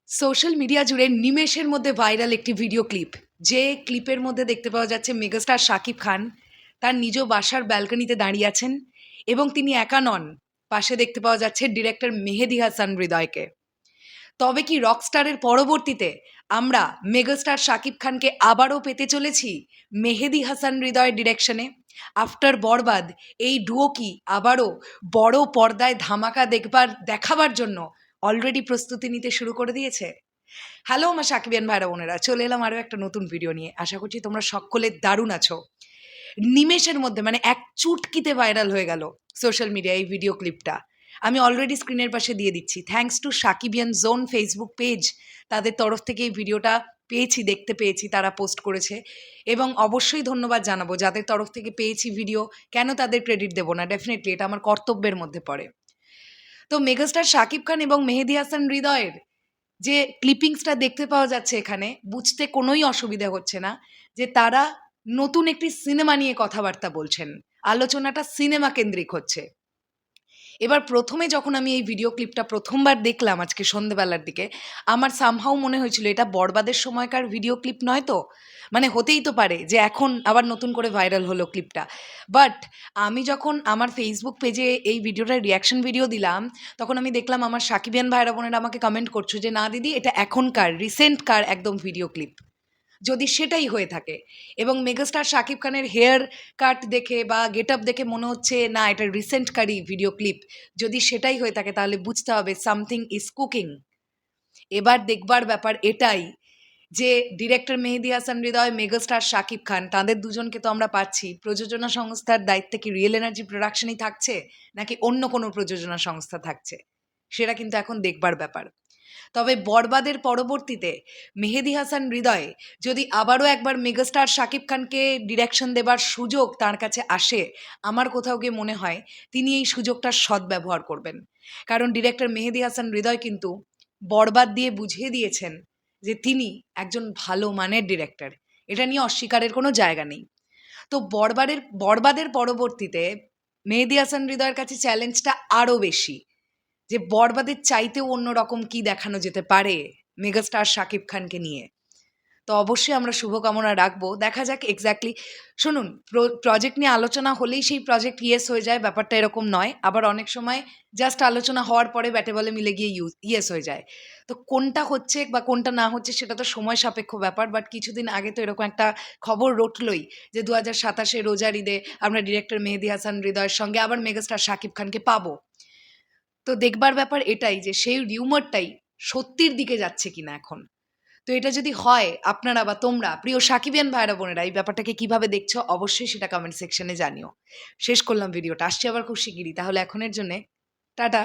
Social media জুড়ে নিমেষের মধ্যে ভাইরাল একটি ভিডিও ক্লিপ। যে ক্লিপের মধ্যে দেখতে পাওয়া যাচ্ছে মেগাস্টার শাকিব খান তার নিজ বাসার ব্যালকনিতে দাঁড়িয়ে আছেন এবং তিনি একা নন, পাশে দেখতে পাওয়া যাচ্ছে ডিরেক্টর মেহেদী হাসান হৃদয়কে। তবে কি রকস্টারের পরবর্তীতে আমরা মেগাস্টার শাকিব খানকে আবারও পেতে চলেছি মেহেদী হাসান হৃদয়ের ডিরেকশনে? আফটার বরবাদ এই ডুও কি আবারও বড় পর্দায় ধামাকা দেখাবার জন্য অলরেডি প্রস্তুতি নিতে শুরু করে দিয়েছে? হ্যালো আমার সাকিবিয়ান ভাইরা বোনেরা, চলে এলাম আরও একটা নতুন ভিডিও নিয়ে। আশা করছি তোমরা সকলে দারুণ আছো। নিমেষের মধ্যে মানে এক চুটকিতে ভাইরাল হয়ে গেল সোশ্যাল মিডিয়ায় এই ভিডিও ক্লিপটা। আমি অলরেডি স্ক্রিনের পাশে দিয়ে দিচ্ছি। Thanks to Sakibian zone Facebook page, তাদের তরফ থেকে এই ভিডিওটা দেখতে পেয়েছি, তারা পোস্ট করেছে। এবং অবশ্যই ধন্যবাদ জানাবো যাদের তরফ থেকে পেয়েছি ভিডিও, কেন তাদের ক্রেডিট দেবো না? ডেফিনেটলি এটা আমার কর্তব্যের মধ্যে পড়ে। তো মেগাস্টার শাকিব খান এবং মেহেদী হাসান হৃদয়ের যে ক্লিপিংসটা দেখতে পাওয়া যাচ্ছে এখানে, বুঝতে কোনোই অসুবিধা হচ্ছে না যে তারা নতুন একটি সিনেমা নিয়ে কথাবার্তা বলছেন। আলোচনাটা সিনেমা কেন্দ্রিক হচ্ছে। এবার প্রথমে যখন আমি এই ভিডিও ক্লিপটা প্রথমবার দেখলাম আজকে সন্ধ্যেবেলার দিকে, আমার সামহাউ মনে হয়েছিল এটা বরবাদের সময়কার ভিডিও ক্লিপ নয় তো? মানে হতেই তো পারে যে এখন আবার নতুন করে ভাইরাল হলো ক্লিপটা। বাট আমি যখন আমার ফেসবুক পেজে এই ভিডিওটার রিয়াকশন ভিডিও দিলাম, তখন আমি দেখলাম আমার সাকিবিয়ান ভাইরা বোনেরা আমাকে কমেন্ট করছো যে না দিদি, এটা এখনকার রিসেন্টকার একদম ভিডিও ক্লিপ। যদি সেটাই হয়ে থাকে এবং মেগাস্টার শাকিব খানের হেয়ার কাট দেখে বা গেট আপ দেখে মনে হচ্ছে না এটা রিসেন্টকারই ভিডিও ক্লিপ, যদি সেটাই হয়ে থাকে তাহলে বুঝতে হবে সামথিং ইজ কুকিং। এবার দেখবার ব্যাপার এটাই যে ডিরেক্টর মেহেদী হাসান হৃদয়, মেগাস্টার শাকিব খান, তাদের দুজনকে তো আমরা পাচ্ছি। প্রযোজনা সংস্থার দায়িত্বে কি রিয়েল এনার্জি প্রোডাকশনই থাকছে নাকি অন্য কোনো প্রযোজনা সংস্থা থাকছে, সেটা কিন্তু এখন দেখবার ব্যাপার। তবে বরবাদের পরবর্তীতে মেহেদী হাসান হৃদয় যদি আবারও একবার মেগাস্টার শাকিব খানকে ডিরেকশন দেবার সুযোগ তার কাছে আসে, আমার কোথাও গিয়ে মনে হয় তিনি এই সুযোগটার সদ্ব্যবহার করবেন। কারণ ডিরেক্টর মেহেদী হাসান হৃদয় কিন্তু বরবাদ দিয়ে বুঝিয়ে দিয়েছেন যে তিনি একজন ভালো মানের ডিরেক্টর। এটা নিয়ে অস্বীকারের কোনো জায়গা নেই। তো বরবাদের পরবর্তীতে মেহেদী হাসান হৃদয়ের কাছে চ্যালেঞ্জটা আরও বেশি, যে বরবাদের চাইতেও অন্যরকম কি দেখানো যেতে পারে মেগাস্টার শাকিব খানকে নিয়ে। তো অবশ্যই আমরা শুভকামনা রাখবো, দেখা যাক এক্স্যাক্টলি। শুনুন, প্রজেক্ট নিয়ে আলোচনা হলেই সেই প্রজেক্ট ইয়েস হয়ে যায়, ব্যাপারটা এরকম নয়। আবার অনেক সময় জাস্ট আলোচনা হওয়ার পরে ব্যাটে বলে মিলে গিয়ে ইয়েস হয়ে যায়। তো কোনটা হচ্ছে বা কোনটা না হচ্ছে সেটা তো সময় সাপেক্ষ ব্যাপার। বাট কিছুদিন আগে তো এরকম একটা খবর রটলই যে 2027 রোজার ঈদে আমরা ডিরেক্টর মেহেদী হাসান হৃদয়ের সঙ্গে আবার মেগাস্টার শাকিব খানকে পাবো। তো দেখবার ব্যাপার এটাই যে সেই রিউমারটাই সত্যির দিকে যাচ্ছে কিনা এখন। তো এটা যদি হয়, আপনারা বা তোমরা প্রিয় সাকিবিয়ান ভাইরা বোনেরা এই ব্যাপারটাকে কিভাবে দেখছো অবশ্যই সেটা কমেন্ট সেকশনে জানিও। শেষ করলাম ভিডিওটা, আসছি আবার খুব শিগগিরই। তাহলে এখনের জন্যে টাটা।